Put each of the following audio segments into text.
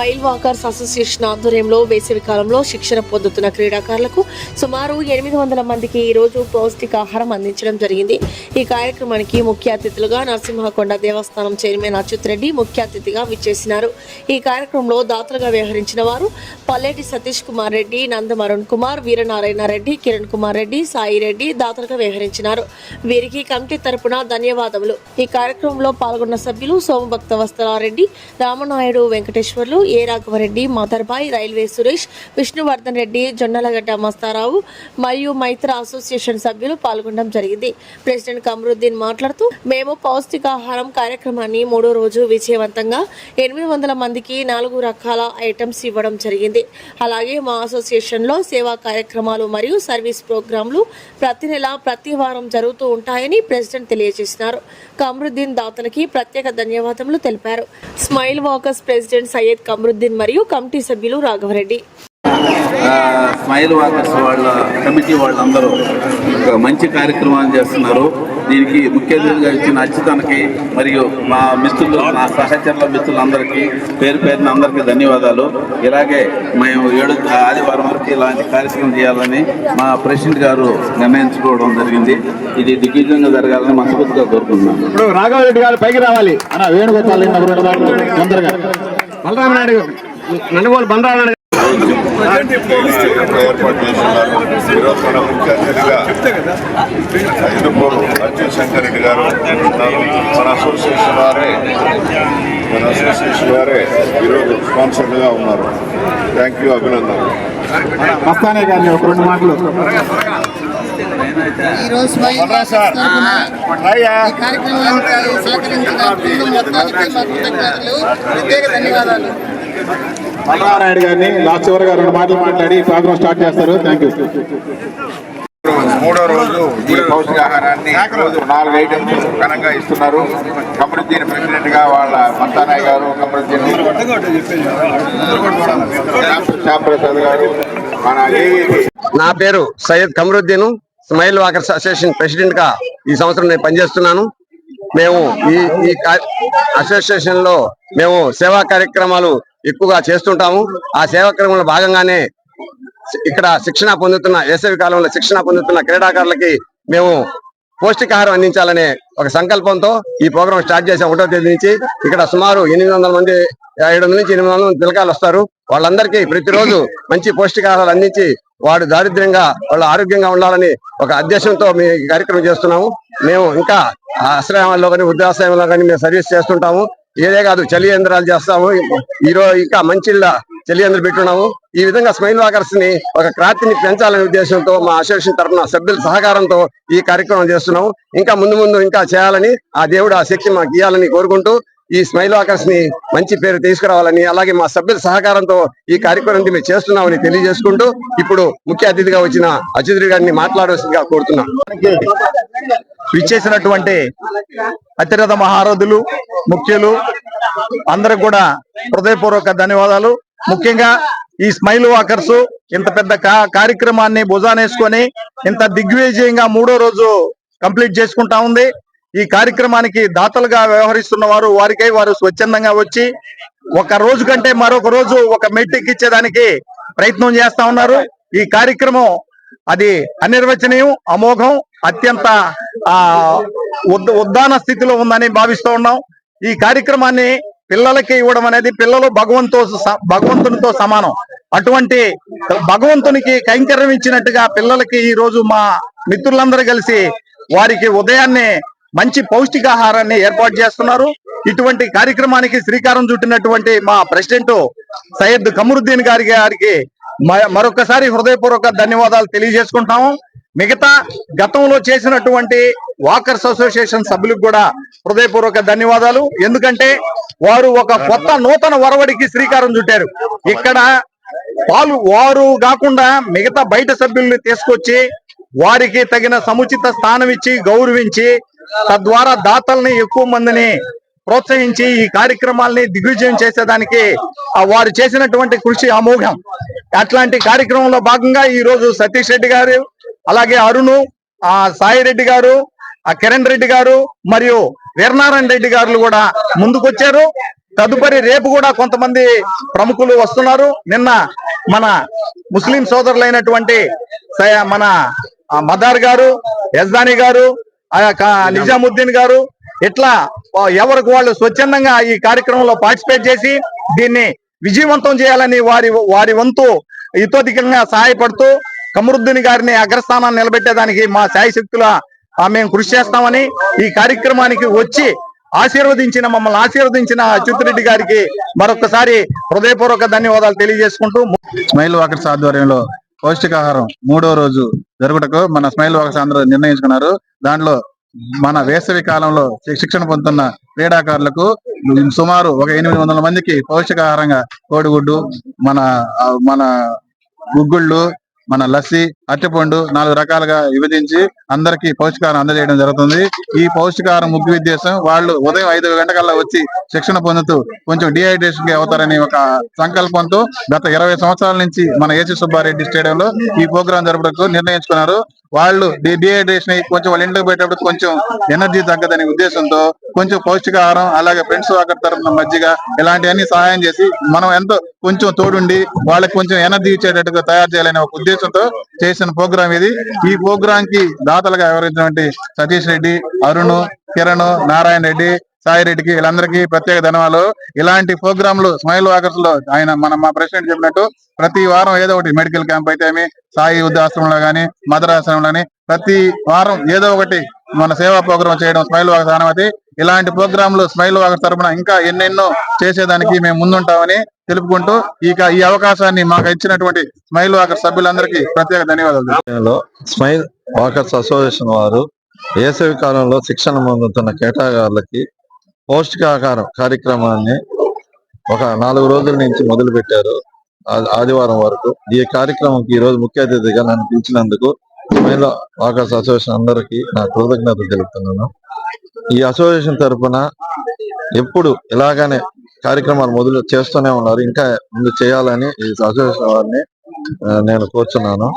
Smile walkers association ఆధ్వర్యంలో వేసవి కాలంలో శిక్షణ పొందుతున్న క్రీడాకారులకు సుమారు 800 మందికి ఈ రోజు పౌష్టికాహారం అందించడం జరిగింది. ఈ కార్యక్రమానికి ముఖ్య అతిథులుగా నరసింహకొండ దేవస్థానం చైర్మన్ అచ్యుత్ రెడ్డి ముఖ్య అతిథిగా విచ్చేసినారు. ఈ కార్యక్రమంలో దాతలుగా వ్యవహరించిన వారు పల్లెటి సతీష్ కుమార్ రెడ్డి, నందం అరుణ్ కుమార్, వీరనారాయణ రెడ్డి, కిరణ్ కుమార్ రెడ్డి, సాయి రెడ్డి దాతలుగా వ్యవహరించినారు. వీరికి కమిటీ తరపున ధన్యవాదములు. ఈ కార్యక్రమంలో పాల్గొన్న సభ్యులు సోమభక్త వస్త్రారెడ్డి, రామనాయుడు, వెంకటేశ్వర్లు, ఏ రాఘవరెడ్డి, మదర్బాయ్, రైల్వే సురేష్, విష్ణువర్ధన్ రెడ్డి, జొన్నలగడ్డ మస్తారావు మరియు మైత్ర అసోసియేషన్ సభ్యులు పాల్గొనడం జరిగింది. ప్రెసిడెంట్ కమరుద్దీన్ మాట్లాడుతూ, మేము పౌష్టికాహారం కార్యక్రమాన్ని 3వ రోజు విజయవంతంగా 800 మందికి 4 రకాల ఐటమ్స్ ఇవ్వడం జరిగింది. అలాగే మా అసోసియేషన్లో సేవా కార్యక్రమాలు మరియు సర్వీస్ ప్రోగ్రాంలు ప్రతి నెల ప్రతి వారం జరుగుతూ ఉంటాయని ప్రెసిడెంట్ తెలియజేసినారు. కమరుద్దీన్ దాతలకి ప్రత్యేక ధన్యవాదములు తెలిపారు. Smile walkers president Syed Qamaruddin మరియు కమిటీ సభ్యులు రాఘవరెడ్డి. స్మైల్ వాకర్స్ వాళ్ళ కమిటీ వాళ్ళందరూ ఒక మంచి కార్యక్రమాలు చేస్తున్నారు. దీనికి ముఖ్య అతిథిగా ఇచ్చిన అచ్యుతానికి మరియు మా మిత్రులు, మా సహచరుల మిత్రులందరికీ పేరు పేరున అందరికీ ధన్యవాదాలు. ఇలాగే మేము 7వ ఆదివారం వరకు ఇలాంటి కార్యక్రమం చేయాలని మా ప్రెసిడెంట్ గారు నిర్ణయించుకోవడం జరిగింది. ఇది దిగ్విజయంగా జరగాలని మనస్ఫూర్తిగా కోరుకుంటున్నాం. ఇప్పుడు రాఘవరెడ్డి గారు పైకి రావాలి అన్న, వేణుగోపాల్ తొందరగా బలరామనాయుడు నందగోలు బలరామనాయుడు ఏర్పాటు చేస్తున్నారు. ఈరోజు మన ముఖ్య అతిథిగా ఇందుపూరు అర్జున్ శంకర్ రెడ్డి గారు మన అసోసియేషన్ వారే ఈరోజు స్పాన్సర్గా ఉన్నారు. థ్యాంక్ యూ, అభినందనలు. మస్తానే గారిని ఒక 2 మాటలు. ఈరోజు ప్రత్యేక ధన్యవాదాలు. బలరామనాయుడు గారిని లాస్ట్ చివరిగా 2 మాటలు మాట్లాడి ప్రోగ్రాం స్టార్ట్ చేస్తారు. Thank you. 3వ రోజు ఈ పౌష్టికాహారాన్ని రోజు 4 ఐటమ్స్ ఘనంగా ఇస్తున్నారు. కమరుద్దీన్ ప్రెసిడెంట్ గా వాళ్ళ మస్తానాయ్ గారు, కమరుద్దీన్ శ్యాంప్రసాద్ గారు, మన నా పేరు Syed Qamaruddin, smile walkers association president గా ఈ సంవత్సరం నేను పనిచేస్తున్నాను. మేము ఈ అసోసియేషన్ లో మేము సేవా కార్యక్రమాలు ఎక్కువగా చేస్తుంటాము. ఆ సేవా కార్యక్రమంలో భాగంగానే ఇక్కడ శిక్షణ పొందుతున్న వేసవి కాలంలో శిక్షణ పొందుతున్న క్రీడాకారులకి మేము పౌష్టికాహారం అందించాలనే ఒక సంకల్పంతో ఈ ప్రోగ్రాం స్టార్ట్ చేసాం. 1వ తేదీ నుంచి ఇక్కడ సుమారు 800 మంది 700 నుంచి 800 మంది పిల్లకాయలు వస్తారు. వాళ్ళందరికీ ప్రతిరోజు మంచి పౌష్టికాహారాలు అందించి వాడు దారిద్ర్యంగా వాళ్ళు ఆరోగ్యంగా ఉండాలని ఒక ఉద్దేశంతో మేము ఈ కార్యక్రమం చేస్తున్నాము. మేము ఇంకా ఆశ్రయాల్లో కానీ వృద్ధాశ్రయంలో కానీ మేము సర్వీస్ చేస్తుంటాము. ఏదే కాదు, చలి యంత్రాలు చేస్తాము. ఈరోజు ఇంకా మంచి చలి యంత్రాలు పెట్టున్నాము. ఈ విధంగా స్మైల్ వాకర్స్ ని ఒక క్రాంతిని పెంచాలనే ఉద్దేశంతో మా అసోసియేషన్ తరఫున సభ్యుల సహకారంతో ఈ కార్యక్రమం చేస్తున్నాము. ఇంకా ముందు ఇంకా చేయాలని ఆ దేవుడు ఆ శక్తి మాకు ఇవ్వాలని కోరుకుంటూ ఈ స్మైల్ వాకర్స్ ని మంచి పేరు తీసుకురావాలని, అలాగే మా సభ్యుల సహకారంతో ఈ కార్యక్రమం మేము చేస్తున్నామని తెలియజేసుకుంటూ ఇప్పుడు ముఖ్య అతిథిగా వచ్చిన అచ్యుత్ గారిని మాట్లాడవలసిందిగా కోరుతున్నాం. విచ్చేసినటువంటి అతిరథ మహారథులు, ముఖ్యులు అందరికి కూడా హృదయపూర్వక ధన్యవాదాలు. ముఖ్యంగా ఈ స్మైల్ వాకర్స్ ఇంత పెద్ద కార్యక్రమాన్ని భుజానేసుకొని ఇంత దిగ్విజయంగా 3వ రోజు కంప్లీట్ చేసుకుంటా ఉంది. ఈ కార్యక్రమానికి దాతలుగా వ్యవహరిస్తున్న వారికై వారు స్వచ్ఛందంగా వచ్చి ఒక రోజు కంటే మరొక రోజు ఒక మెట్టెక్కించేదానికి ప్రయత్నం చేస్తా ఉన్నారు. ఈ కార్యక్రమం అది అనిర్వచనీయం, అమోఘం, అత్యంత ఉద్దాన స్థితిలో ఉందని భావిస్తూ ఉన్నాం. ఈ కార్యక్రమాన్ని పిల్లలకి ఇవ్వడం అనేది పిల్లలు భగవంతునితో సమానం. అటువంటి భగవంతునికి కైంకర్యం ఇచ్చినట్టుగా పిల్లలకి ఈ రోజు మా మిత్రులందరూ కలిసి వారికి ఉదయాన్నే మంచి పౌష్టికాహారాన్ని ఏర్పాటు చేస్తున్నారు. ఇటువంటి కార్యక్రమానికి శ్రీకారం చుట్టినటువంటి మా ప్రెసిడెంట్ సయ్యద్ కమరుద్దీన్ గారికి మరొకసారి హృదయపూర్వక ధన్యవాదాలు తెలియజేసుకుంటాము. మిగతా గతంలో చేసినటువంటి వాకర్స్ అసోసియేషన్ సభ్యులకు కూడా హృదయపూర్వక ధన్యవాదాలు. ఎందుకంటే వారు ఒక కొత్త నూతన ఒరవడికి శ్రీకారం చుట్టారు. ఇక్కడ వారు కాకుండా మిగతా బయట సభ్యుల్ని తీసుకొచ్చి వారికి తగిన సముచిత స్థానం ఇచ్చి గౌరవించి తద్వారా దాతల్ని ఎక్కువ మందిని ప్రోత్సహించి ఈ కార్యక్రమాల్ని దిగ్విజయం చేసేదానికి వారు చేసినటువంటి కృషి అమోఘం. అట్లాంటి కార్యక్రమంలో భాగంగా ఈ రోజు సతీష్ రెడ్డి గారు, అలాగే అరుణ్, సాయి రెడ్డి గారు, కిరణ్ రెడ్డి గారు మరియు వీరనారాయణ రెడ్డి గారు కూడా ముందుకొచ్చారు. తదుపరి రేపు కూడా కొంతమంది ప్రముఖులు వస్తున్నారు. నిన్న మన ముస్లిం సోదరులైనటువంటి మన మదార్ గారు, యజ్దాని గారు, నిజాముద్దీన్ గారు ఇట్లా ఎవరికి వాళ్ళు స్వచ్ఛందంగా ఈ కార్యక్రమంలో పార్టిసిపేట్ చేసి దీన్ని విజయవంతం చేయాలని వారి వంతు ఇతోధికంగా సహాయపడుతూ కమరుద్దీన్ గారిని అగ్రస్థానాన్ని నిలబెట్టేదానికి మా శాయశక్తుల మేము కృషి చేస్తామని, ఈ కార్యక్రమానికి వచ్చి మమ్మల్ని ఆశీర్వదించిన అచ్యుతరెడ్డి గారికి మరొకసారి హృదయపూర్వక ధన్యవాదాలు తెలియజేసుకుంటూ, స్మైల్ వాకర్స్ ఆధ్వర్యంలో పౌష్టికాహారం 3వ రోజు జరుగుటకు మన స్మైల్ వాకర్స్ అందరూ నిర్ణయించుకున్నారు. దాంట్లో మన వేసవి కాలంలో శిక్షణ పొందుతున్న క్రీడాకారులకు సుమారు ఒక 800 మందికి పౌష్టికాహారంగా కోడిగుడ్డు, మన గుగ్గుళ్ళు, మన లస్సీ, అరటిపండు 4 రకాలుగా విభజించి అందరికీ పౌష్టికాహారం అందజేయడం జరుగుతుంది. ఈ పౌష్టికాహారం ముఖ్య ఉద్దేశం వాళ్ళు ఉదయం 5 గంటకల్లా వచ్చి శిక్షణ పొందుతూ కొంచెం డిహైడ్రేషన్ కి అవుతారని ఒక సంకల్పంతో గత 20 సంవత్సరాల నుంచి మన ఏసీ సుబ్బారెడ్డి స్టేడియంలో ఈ ప్రోగ్రాం జరపడానికి నిర్ణయించుకున్నారు. వాళ్ళు డిహైడ్రేషన్ అయ్యి కొంచెం వాళ్ళ ఇంటికి పోయేటప్పుడు కొంచెం ఎనర్జీ తగ్గదనే ఉద్దేశంతో కొంచెం పౌష్టికాహారం, అలాగే ఫ్రెండ్స్ వాకర్ తరఫున మజ్జిగ ఇలాంటివన్నీ సహాయం చేసి మనం ఎంతో కొంచెం తోడుండి వాళ్ళకి కొంచెం ఎనర్జీ ఇచ్చేటట్టుగా తయారు చేయాలనే ఒక ఉద్దేశంతో చేసిన ప్రోగ్రాం ఇది. ఈ ప్రోగ్రాం కి దాతలుగా వ్యవహరించినటువంటి సతీష్ రెడ్డి, అరుణ్, కిరణ్, నారాయణ రెడ్డి, సాయి రెడ్డికి వీళ్ళందరికీ ప్రత్యేక ధన్యవాదాలు. ఇలాంటి ప్రోగ్రాంలు స్మైల్ వాకర్స్ లో మా ప్రెసిడెంట్ చెప్పినట్టు ప్రతి వారం ఏదో ఒకటి మెడికల్ క్యాంప్ అయితే సాయి వృద్ధాశ్రమంలో గానీ, మదర్ ఆశ్రమంలోని ప్రతి వారం ఏదో ఒకటి మన సేవా ప్రోగ్రాం చేయడం స్మైల్ వాకర్స్ అనుమతి. ఇలాంటి ప్రోగ్రాంలు స్మైల్ వాకర్స్ తరపున ఇంకా ఎన్నెన్నో చేసేదానికి మేము ముందుంటామని తెలుపుకుంటూ ఈ అవకాశాన్ని మాకు ఇచ్చినటువంటి స్మైల్ వాకర్స్ సభ్యులందరికీ ప్రత్యేక ధన్యవాదాలు. స్మైల్ వాకర్స్ అసోసియేషన్ వారు వేసవి కాలంలో శిక్షణ పొందుతున్న కేటాగారులకి పౌష్టికాహారం కార్యక్రమాన్ని ఒక 4 రోజుల నుంచి మొదలు పెట్టారు. ఆదివారం వరకు ఈ కార్యక్రమంకి ఈ రోజు ముఖ్య అతిథిగా నన్ను పిలిచినందుకు స్మైల్ వాకర్స్ అసోసియేషన్ అందరికీ నా కృతజ్ఞతలు తెలుపుతున్నాను. ఈ అసోసియేషన్ తరఫున ఎప్పుడు ఇలాగానే కార్యక్రమాలు మొదలు చేస్తూనే ఉన్నారు. ఇంకా ముందు చేయాలని ఈ అసోసియేషన్ వారిని నేను కోరుచున్నాను.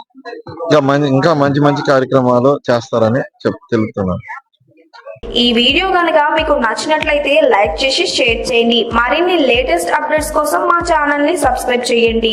ఇంకా మంచి కార్యక్రమాలు చేస్తారని తెలుపుతున్నాను. ఈ వీడియో కనుక మీకు నచ్చినట్లయితే లైక్ చేసి షేర్ చేయండి. మరిన్ని లేటెస్ట్ అప్డేట్స్ కోసం మా ఛానల్ ని సబ్స్క్రైబ్ చేయండి.